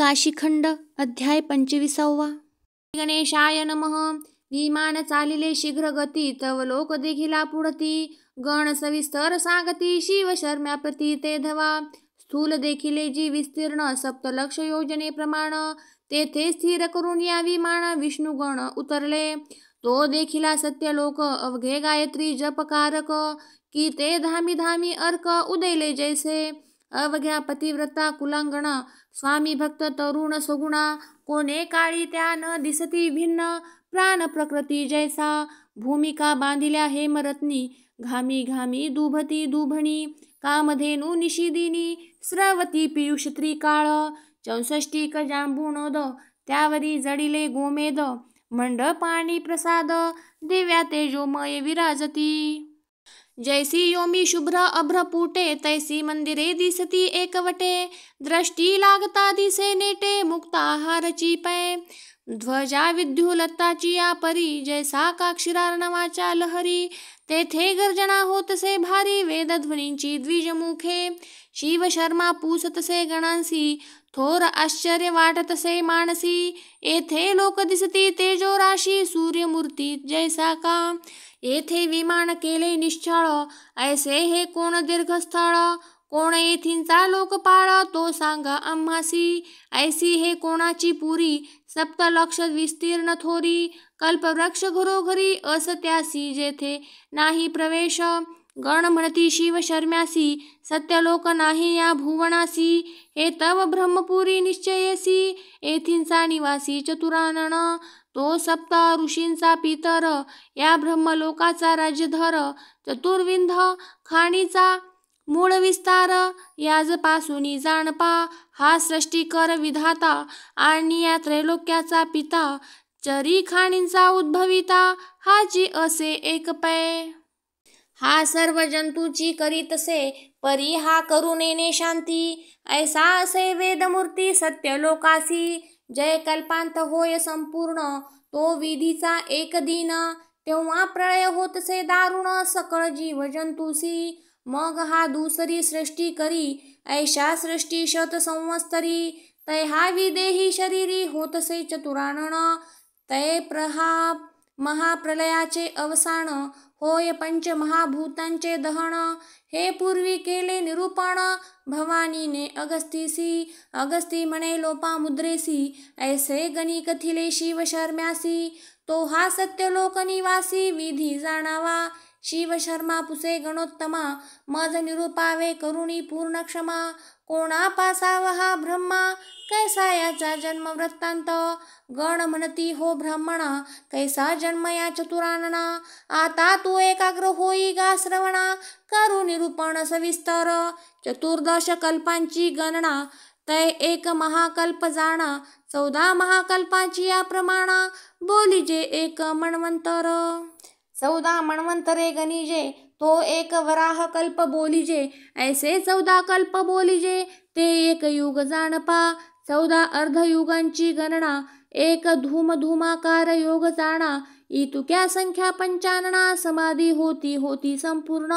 काशीखंड अध्याय 25. गणेशाय नमः. विमान चालिले शीघ्र गती, तव लोक देखिला पुढती. गण सविस्तर सांगती, शिव शर्म्याप्रती ते धवा. स्थूल देखिले जी विस्तीर्ण, 7 योजने प्रमाण. तेथे स्थिर करून या विमान विष्णुगण उतरले. तो देखिला सत्यलोक, अवघे गायत्री जपकारक. की ते धामी धामी अर्क उदेले जैसे. अवघ्या पतिव्रता कुलांगणा, स्वामी भक्त तरुण सगुणा. कोणे काळी त्या न दिसती भिन्न, प्राण प्रकृती जैसा. भूमिका बांधिल्या हेमरत्नी, घामी घामी दुभती दुभणी. कामधेनू निशिदिनी, स्रवती पियुष त्रिकाळ. 64 जांबुनोद, त्यावरी जडिले गोमेद. मंडपाणी प्रसाद, दिव्या तेजोमय विराजती. जैसी योमी शुभ्र अभ्रपुटे, तैसी मंदिरे दिसती एकवटे. दृष्टी लागता दिसे नेटे, मुक्ताहारची पै. ध्वजा विद्युलताची या परी, जैसा काक्षीरार्णवाच्या लहरी. तेथे गर्जना होतसे भारी, वेदध्वनींची द्विजमुखे. शिवशर्मा पूसतसे गणांसी, थोर आश्चर्य वाटतसे मानसी. येथे लोक दिसती तेजो राशी, सूर्यमूर्ती जैसा का. येथे विमान केले निश्चळ, ऐसे हे कोण दीर्घस्थळ. कोण येथींचा लोकपाळ, तो सांगा आम्हासी. ऐसी हे कोणाची पुरी, 7 विस्तीर्ण थोरी. कल्पवृक्ष घरोघरी असत्यासी, जेथे नाही प्रवेश. गण म्हणती शिव शर्म्यासी, सत्यलोक नाही या भुवनासी. हे तव ब्रह्मपुरी निश्चयेसी, येथींचा निवासी चतुरानन. तो 7 ऋषींचा पितर, या ब्रह्मलोकाचा राज्यधर. चतुर्विंध खाणीचा मूळ विस्तार, याजपासूनी जाणपा. हा सृष्टीकर विधाता, आणि या त्रैलोक्याचा पिता. चरी खाणींचा उद्भविता, हाची असे एक पै. हा सर्व जंतूची करीतसे, परी हा करुणेने शांती. ऐसा असे वेदमूर्ती सत्यलोकासी. जय कल्पांत होय संपूर्ण, तो विधीचा एक दिन. तेव्हा प्रळय होतसे दारुण, सकळ जीव जंतूसी. मग हा दुसरी सृष्टी करी, ऐशा सृष्टी 100 संवत्सरी. तै हा विदेही शरीरी, होतसे चतुरानन. तै महाप्रलयाचे अवसान, होय पंचमहाभूतांचे दहन. हे पूर्वी केले निरूपण, भवानीने अगस्तीसी. अगस्ती म्हणे लोपामुद्रेसी, ऐसे गणी कथिले शिव शर्म्यासी. तो हा सत्यलोक निवासी, विधी जाणावा. शिव शर्मा पुसे गणोत्तमा, मज निरूपावे करुणी पूर्ण क्षमा. कोणा पासावा हा ब्रह्मा, कैसा याचा जन्म वृत्तांत. गण म्हणती हो ब्राह्मणा, कैसा जन्म या चतुरानना. आता तू एकाग्र होई गा श्रवणा, करू निरूपण सविस्तर. 14 कल्पांची गणना, तै एक महाकल्प जाणा. 14 महाकल्पांची या प्रमाणा, बोलीजे एक मन्वंतर. 14 मन्वंतरे गणिजे, तो एक वराह कल्प बोलिजे. ऐसे 14 कल्प बोलिजे, ते एक युग जाणपा. 14 अर्धयुगांची गणना, एक धूमधूमाकार योग जाणा. इतुक्या संख्या 95, समाधी होती होती संपूर्ण.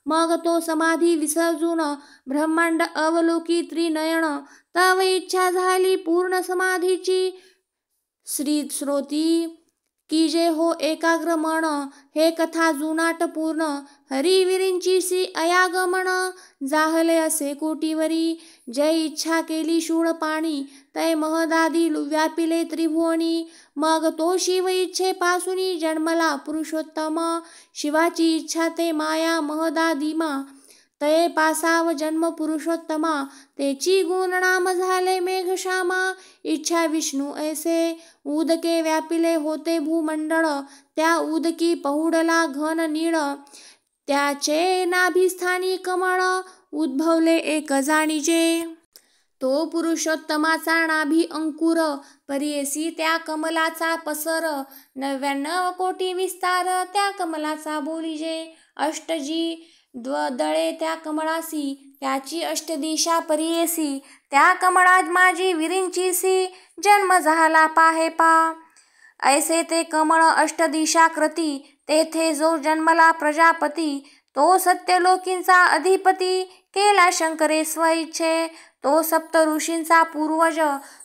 मग तो समाधी विसर्जून, ब्रह्मांड अवलोकी त्रिनयन. तव इच्छा झाली पूर्ण समाधीची, श्रोती कीजे हो एकाग्र मन. हे कथा जुनाट पूर्ण, हरिविरींची सी अयागमन. जाहले असे कोटीवरी, जय इच्छा केली शूळ पाणी. तै महदादी व्यापिले त्रिभुवनी. मग तो शिव इच्छेपासूनी, जन्मला पुरुषोत्तम. शिवाची इच्छा ते माया महदादिमा, तये पासाव जन्म पुरुषोत्तमा. तेची गुणनाम झाले मेघश्यामा. इच्छा विष्णू ऐसे, उदके व्यापिले होते भूमंडळ. त्या उदकी पहुडला घन नीळ, त्याचे नाभिस्थानी कमळ. उद्भवले एक जाणीजे, तो पुरुषोत्तमाचा नाभी अंकुर. परियेसी त्या कमलाचा पसर, 99 कोटी विस्तार. त्या कमलाचा बोलिजे, अष्टजी दळे त्या कमळासी. त्याची अष्टदिशा परियेसी, त्या कमळात माझी विरिंचीसी. जन्म झाला पाहे पा. ऐसे ते कमळ अष्टदिशा कृती. तेथे जो जन्मला प्रजापती, तो सत्यलोकींचा अधिपती. केला शंकरे स्वइच्छे. तो सप्त ऋषींचा पूर्वज,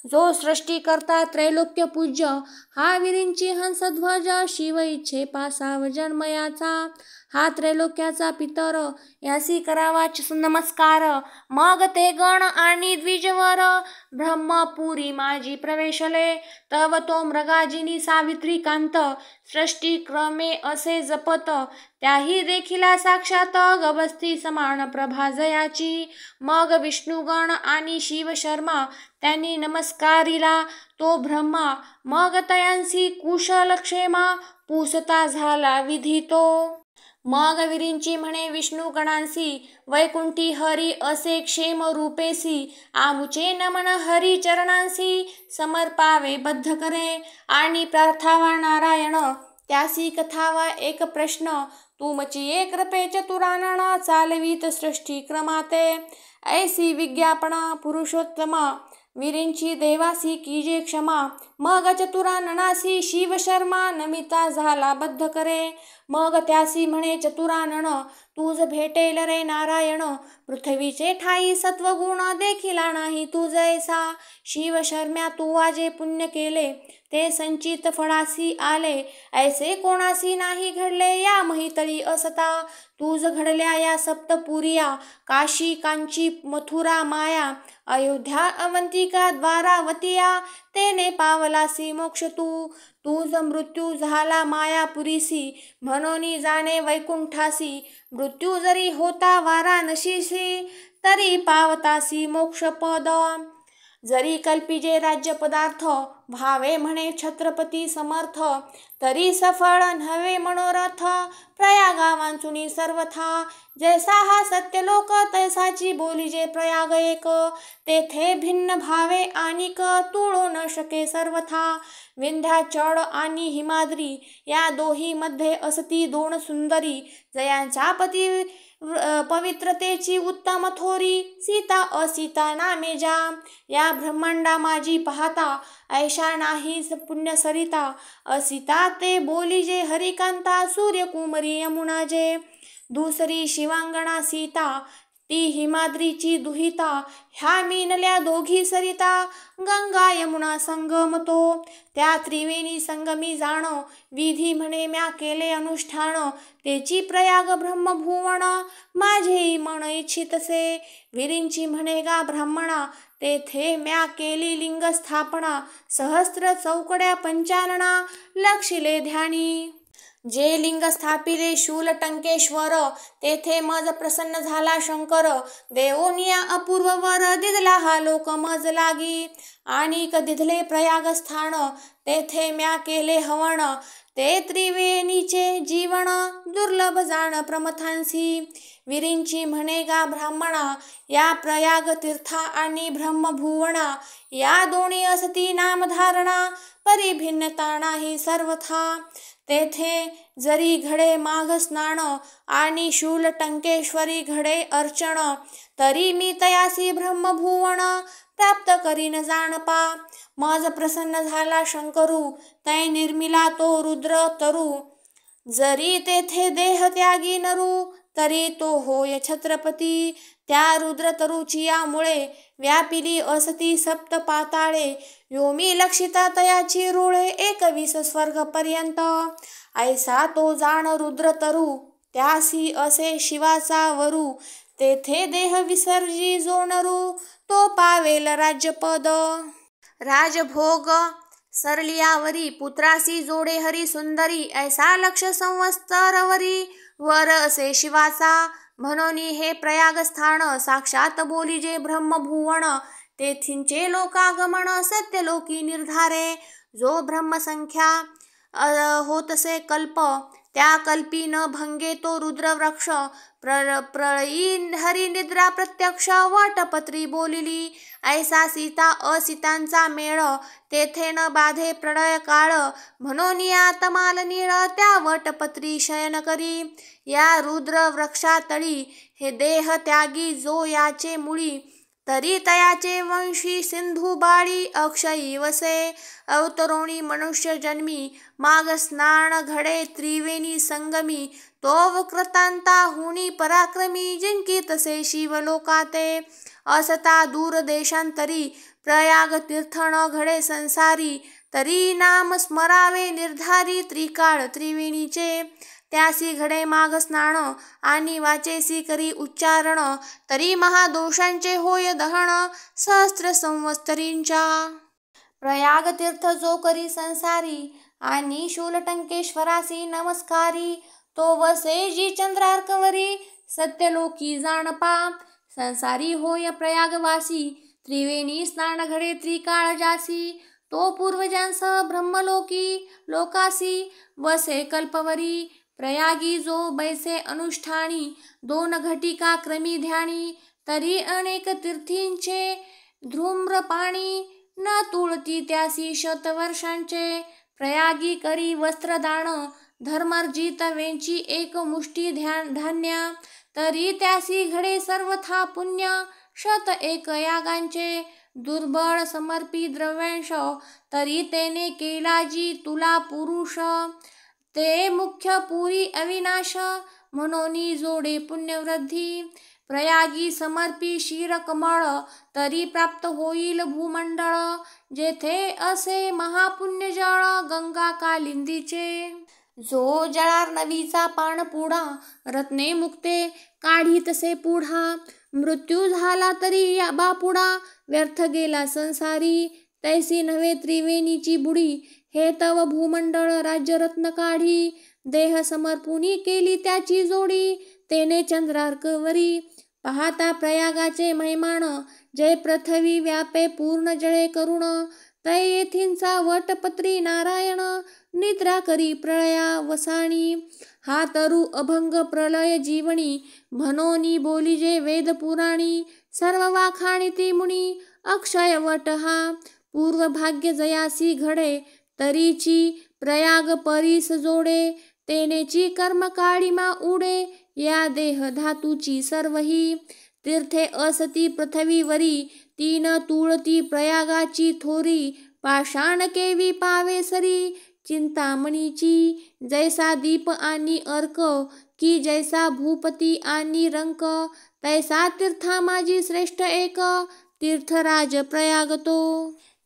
जो सृष्टी करता त्रैलोक्य पूज्य. हा विरींची हंसध्वज, शिव इच्छे पासाव जन्मयाचा. हा त्रैलोक्याचा पितर, यासी करावा नमस्कार. मग ते गण आणि द्विजवर, ब्रह्मपुरी माझी प्रवेशले. तव तो मृगाजिनी सावित्री कांत, सृष्टी क्रमे असे जपत. त्याही देखिला साक्षात, गभस्ती समान प्रभा जयाची. मग विष्णुगण आणि शिवशर्मा, त्यांनी नमस्कारिला तो ब्रह्मा. मग तयांसी कुशलक्षेमा, पूसता झाला विधी तो. मग विरींची म्हणे विष्णुगणांसी, वैकुंठी हरी असे क्षेम रूपेसी. आमुचे नमन हरी चरणांसी, समर्पावे बद्ध करे. आणि प्रार्थावा नारायण, त्यासी कथावा एक प्रश्न. तुमची कृपे चतुरानन, चालवीत सृष्टी क्रमाते. ऐसी विज्ञापना पुरुषोत्तमा, विरींची देवासी कीजे क्षमा. मग चतुराननासी शिवशर्मा, नमिता झाला बद्ध करे. मग त्यासी म्हणे चतुरानन, तुझ भेटेल रे नारायण. पृथ्वीचे ठाई सत्वगुण, देखिला नाही तुझैसा. शिवशर्म्या तू वाजे पुण्य केले, ते संचित फळासी आले. ऐसे कोणासी नाही घडले या महितळी असता. तुझ घडल्या या सप्तपुरिया, काशी कांची मथुरा माया. अयोध्या अवंतिका द्वारावतिया, तेने पावलासी मोक्ष तू. तुझ मृत्यू झाला मायापुरीसी, म्हणून जाणे वैकुंठासी. मृत्यू जरी होता वाराणसीसी, तरी पावतासी मोक्षपद. जरी कल्पिजे राज्यपदार्थ, व्हावे म्हणे छत्रपती समर्थ. तरी सफळ नव्हे मनोरथ, प्रयागा वांचुनी सर्वथा. जैसा हा सत्यलोक, तैसाची बोलीजे प्रयाग एक. तेथे भिन्न भावे आनिक, तुळू न शके सर्वथा. विंध्याचळ आणि हिमाद्री, या दोही मध्ये असती दोन सुंदरी. जयांच्या पती पवित्रतेची उत्तम थोरी, सीता असीता नामे जा. या ब्रह्मांडा माझी पाहता, ऐशा नाही पुण्य सरिता. असीता ते बोलीजे हरिकांता, सूर्यकुमारी यमुना जे. दुसरी शिवांगणा सीता, ती हिमाद्रीची दुहिता. ह्या मीनल्या दोघी सरिता, गंगा यमुना संगम तो. त्या त्रिवेणी संगमी जाण, विधी म्हणे म्या केले अनुष्ठान. तेची प्रयाग ब्रह्मभुवन, माझेही मन इच्छितसे. विरींची म्हणे गा ब्राह्मणा, तेथे म्या केली लिंग स्थापना. सहस्त्र चौकड्या पंचानना, लक्षिले ध्यानी. जे लिंग स्थापिले शूल टंकेश्वर, तेथे मज प्रसन्न झाला शंकर. देवोनिया अपूर्व वर, दिदला हा लोक मज लागी. आणि दिधले प्रयाग स्थान, तेथे म्या केले हवण. ते त्रिवेणीचे जीवन, दुर्लभ जाण प्रमथांसी. विरींची म्हणे गा ब्राह्मणा, या प्रयाग तीर्था आणि ब्रह्मभुवना. या दोन्ही असती नामधारणा, परिभिन्नता नाही सर्वथा. तेथे जरी घडे माघ स्नान, आणि शूल टंकेश्वरी घडे अर्चन. तरी मी तयासी ब्रह्मभुवन, प्राप्त करीन जाणपा. मज प्रसन्न झाला शंकरू, तै निर्मिला तो रुद्र तरु. जरी तेथे देह त्यागी नरू, तरी तो होय छत्रपती. त्या रुद्रतरुची यामुळे, व्यापिली असती सप्त पाताळे. योमी लक्षिता तयाची रुळे, 21 स्वर्गपर्यंत. ऐसा तो जाण रुद्रतरू, त्यासी असे शिवाचा वरू. तेथे देह विसर्जी जो नरू, तो पावेल राज्यपद. राजभोग सरलियावरी, पुत्रासी जोडे हरी सुंदरी. ऐसा लक्ष संवत्सरवरी, वर असे शिवाचा. म्हणून हे प्रयागस्थान, साक्षात बोलीजे ब्रह्मभुवन. तेथींचे लोकागमन, सत्यलोकी निर्धारे. जो ब्रह्मसंख्या होतसे कल्प, त्या कल्पी न भंगे तो रुद्रवृक्ष. प्रळयी हरिनिद्रा प्रत्यक्ष, वटपत्री बोलिली. ऐसा सीता असीतांचा मेळ, तेथे न बाधे प्रळय काळ. म्हणून या तमाल नीळ, त्या वटपत्री शयन करी. या रुद्र वृक्षातळी, हे देह त्यागी जो याचे मुळी. तरी तयाचे वंशी सिंधू बाळी, अक्षयी वसे. अवतरोणी मनुष्य जन्मी, माग स्नान घडे त्रिवेणी संगमी. तो वक्रतांता हुनी पराक्रमी जिंकी तसे शिवलोकाते असता दूर देशांतरी प्रयाग तीर्थन घडे संसारी तरी नाम स्मरावे निर्धारी त्रिकाळ त्रिवेणीचे त्यासी घडे माघ स्नान आणि वाचेसी करी उच्चारण तरी महादोषांचे होय दहन सहस्त्र संवत्सरींच्या प्रयाग तीर्थ जो करी संसारी आणि शूलटंकेश्वरासी नमस्कारी तो वसे जी चंद्रार्कवरी सत्यलोकी जाणपा संसारी होय प्रयागवासी त्रिवेणी स्नान घडे त्रिकाळ जासी तो पूर्वजांस ब्रह्मलोकी लोकासी वसे कल्पवरी प्रयागी जो बैसे अनुष्ठानी 2 घटिका क्रमी ध्यानी तरी अनेक तीर्थींचे धूम्रपाणी न तुळती त्यासी शतवर्षांचे प्रयागी करी वस्त्रदान धर्मर्जित वेंची एक मुष्टी धान्य तरी त्यासी घडे सर्वथा पुण्य 101 यागांचे दुर्बळ समर्पी द्रव्यांश तरी तेने केला जी तुला पुरुष ते मुख्य पुरी अविनाश म्हणोनी जोडे पुण्यवृद्धी प्रयागी समर्पी क्षीरकमळ तरी प्राप्त होईल भूमंडळ जेथे असे महापुण्य जळ गंगा कालिंदीचे जो जळार्णवीचा पाणपुडा रत्ने मुक्ते काढी तसे पुढा मृत्यू झाला तरी या बापुडा व्यर्थ गेला संसारी तैसी नव्हे त्रिवेणीची बुडी हे तव भूमंडळ राज्यरत्न काढी देह समर्पुनी केली त्याची जोडी तेने चंद्रार्कवरी पाहता प्रयागाचे महिमान जय पृथ्वी व्यापे पूर्ण जळे करुण तै येथींचा वटपत्री नारायण निद्रा करी प्रळया वसाणी हा तरु अभंग प्रलय जीवनी म्हणोनी बोलिजे वेद पुराणी सर्व वाखाणी ती मुनी अक्षय वट हा पूर्व भाग्य जयासी घडे तरीची प्रयाग परीस जोडे तेनेची कर्म काळीमा उडे या देह धातूची सर्वही तीर्थे असती पृथ्वीवरी तीन तुळती प्रयागाची थोरी पाषाण केवी पावे सरी चिंतामणीची जैसा दीप आणि अर्क की जैसा भूपती आणि रंक तैसा तीर्था माझी श्रेष्ठ एक तीर्थराज प्रयाग तो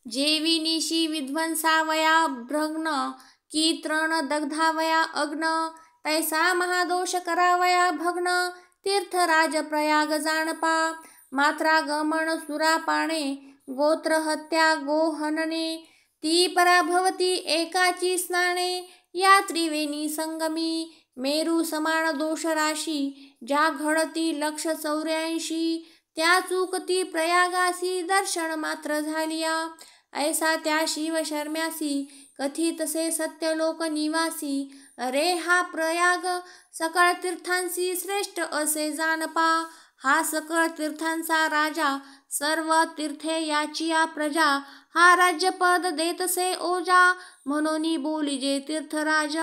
जेवी निशी विध्वंसावया भ्रग्न की तृण दग्धावया अग्न तैसा महादोष करावया भग्न तीर्थराज प्रयाग जाणपा मात्रा गमन सुरापाणे गोत्र हत्या गोहनने ती पराभवती एकाची स्नाने या त्रिवेणी संगमी मेरू समान दोष राशी ज्या घडती 184 त्या चुकती प्रयागासी दर्शन मात्र झालिया ऐसा त्या शिव शर्म्यासी कथितसे सत्यलोक निवासी अरे हा प्रयाग सकळ तीर्थांसी श्रेष्ठ असे जाणपा हा सकळ तीर्थांचा राजा सर्व तीर्थे याचिया प्रजा हा राज्यपद देतसे ओजा म्हणोनी बोलिजे तीर्थराज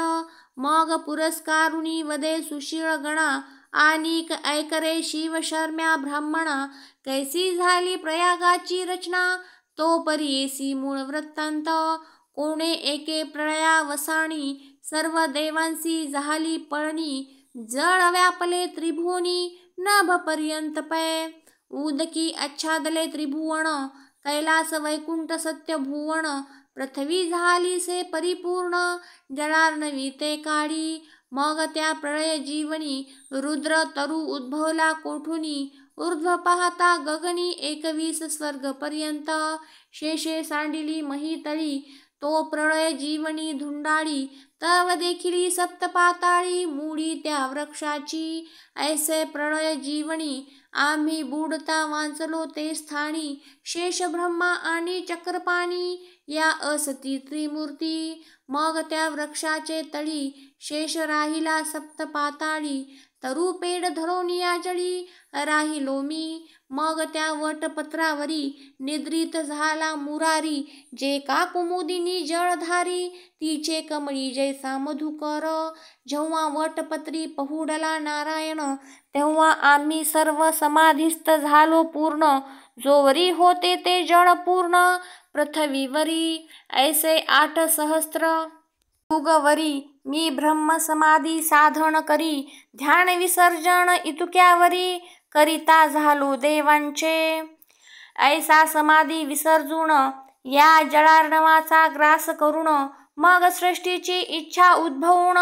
मग पुरस्कारुनी वदे सुशीळ गणा आणिक ऐकरे शिव शर्म्या ब्राह्मणा कैसी झाली प्रयागाची रचना तो परियेसी मूळ वृत्तांत कोणे एके प्रळया वसाणी सर्व देवांसी झाली पळणी जळ व्यापले त्रिभुवनी नभ पर्यंत पै उदकी आच्छादले त्रिभुवन कैलास वैकुंठ सत्य भुवन पृथ्वी झाली से परिपूर्ण जळार्णवी ते काढी मग त्या प्रळय जीवनी रुद्र तरु उद्भवला कोठुनी ऊर्ध्व पाहता गगनी 21 स्वर्ग पर्यंत शेषे सांडिली महितळी तो प्रळय जीवनी धुंडाळी तव देखिली सप्त पाताळी मूडी त्या वृक्षाची ऐसे प्रळय जीवनी आम्ही बुडता वांचलो ते स्थानी शेष ब्रह्मा आणि चक्रपाणी या असती त्रिमूर्ती मग त्या वृक्षाचे तळी शेष राहिला सप्त पाताळी तरु पेड धरोनिया जळी राहिलो मी मग त्या वटपत्रावरी निद्रित झाला मुरारी जे का कुमुदिनी जळधारी तिचे कमळी जैसा मधुकर जेव्हा वटपत्री पहुडला नारायण तेव्हा आम्ही सर्व समाधिस्थ झालो पूर्ण जोवरी होते ते जळ पूर्ण पृथ्वीवरी ऐसे 8 सहस्त्र युगवरी मी ब्रह्म समाधी साधन करी, ध्यान विसर्जन इतुक्यावरी करिता झालो देवांचे. ऐसा समाधी विसर्जून या जळार्णवाचा ग्रास करून, मग सृष्टीची इच्छा उद्भवून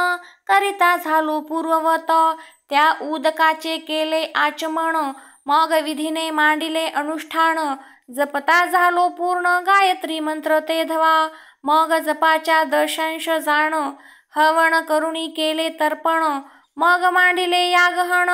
करिता झालो पूर्ववत. त्या उदकाचे केले आचमन, मग विधीने मांडिले अनुष्ठान. जपता झालो पूर्ण गायत्री मंत्र ते धवा, मग जपाच्या दशांश जाण. हवन करुणी केले तर्पण, मग मांडिले यागहण.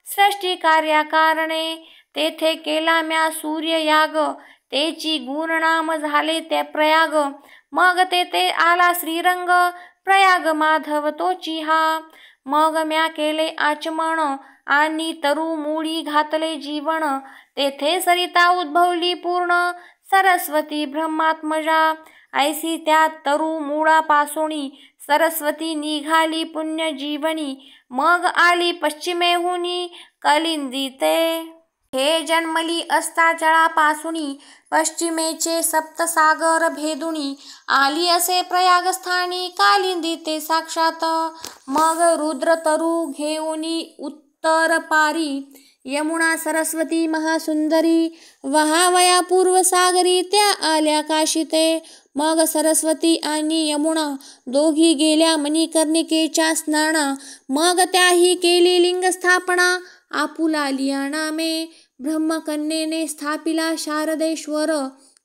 सृष्टी कार्याकारणे तेथे केला म्या सूर्य याग, तेची गुणनाम झाले ते प्रयाग. मग तेथे आला श्रीरंग, प्रयाग माधव तोची हा. मग म्या केले आचमन आणि तरु मुळी घातले जीवन, तेथे सरिता उद्भवली पूर्ण सरस्वती ब्रह्मात्मजा. ऐसी त्या तरु मुळापासोनी सरस्वती निघाली पुण्य जीवनी, मग आली पश्चिमेहुनी कालिंदी ते. हे जन्मली असता जळापासुनी, पश्चिमेचे सप्तसागर भेदुनी, आली असे प्रयागस्थानी कालिंदी ते साक्षात. मग रुद्र तरु घेऊनी उत्तर पारी, यमुना सरस्वती महासुंदरी, वहावया पूर्वसागरी त्या आल्या काशीते. मग सरस्वती आणि यमुना दोघी गेल्या मणिकर्णिकेच्या स्नाना, मग त्याही केली लिंगस्थापना आपुला लिया नामे. ब्रह्मकन्येने स्थापिला शारदेश्वर,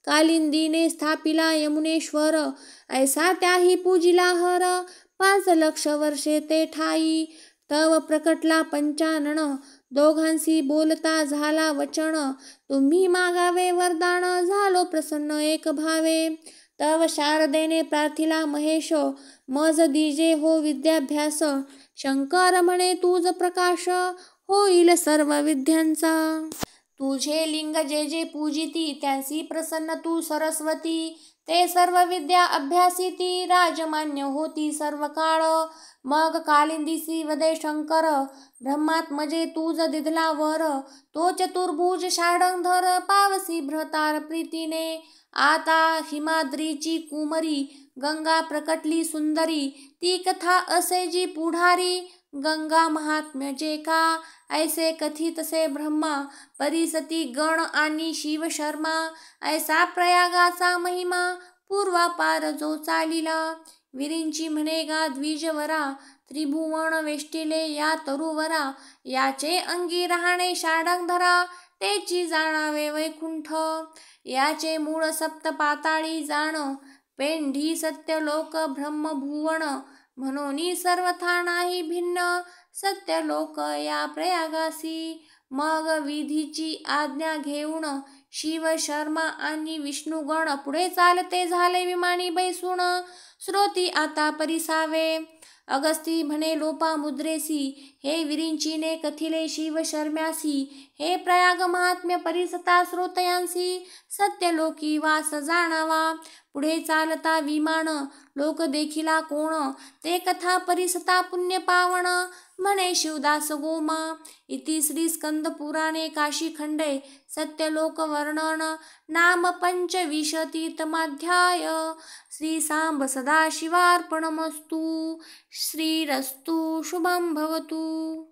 कालिंदीने स्थापिला यमुनेश्वर. ऐसा त्याही पूजिला हर, 5 लक्ष वर्षे ते ठाई. तव प्रकटला पंचानन, दोघांसी बोलता झाला वचन. तुम्ही मागावे वरदान, झालो प्रसन्न एक भावे. तव शारदेने प्रार्थिला महेश, मज दिजे हो विद्याभ्यास. शंकर म्हणे तुझ प्रकाश, होईल सर्व विद्यांचा. तुझे लिंग जे जे पूजिती, त्यांसी प्रसन्न तू सरस्वती. ते सर्व विद्या अभ्यासिती, राजमान्य होती सर्व काळ. मग कालिंदीसी वदे शंकर, ब्रह्मात्मजे तुझ दिधला वर. तो चतुर्भुज षाडंधर, पावसी भ्रतार प्रीतीने. आता हिमाद्रीची कुमरी, गंगा प्रकटली सुंदरी. ती कथा असे जी पुढारी, गंगा महात्म्य जे का. ऐसे कथितसे ब्रह्मा परिसती गण आणि शिवशर्मा. ऐसा प्रयागाचा महिमा पूर्वापार जो चालिला. विरींची म्हणेगा द्विजवरा, त्रिभुवन वेष्टिले या तरुवरा. याचे अंगी राहणे षाडंधरा, तेची जाणावे वैकुंठ. याचे मूळ सप्त पाताळी जाण, पेंढी सत्यलोक ब्रह्मभुवन. म्हणून सर्वथा नाही भिन्न, सत्यलोक या प्रयागासी. मग विधीची आज्ञा घेऊन शिव शर्मा आणि विष्णुगण पुढे चालते झाले विमानी बैसून. श्रोती आता परिसावे, अगस्ती म्हणे लोपामुद्रेसी. हे विरिंचीने कथिले शिव शर्म्यासी, हे प्रयाग महात्म्य परिसता श्रोतयांसी. सत्यलोकी वास जाणावा, पुढे चालता विमान. लोक देखिला कोण, ते कथा परिसता पुण्य पावन. म्हणे शिवदास गोमा. इति श्री स्कंद पुराणे काशीखंडे सत्यलोक वर्णन नाम 25तमाध्याय. श्री सांब सदाशिवार्पणमस्तु. श्रीरस्तु शुभं भवतु.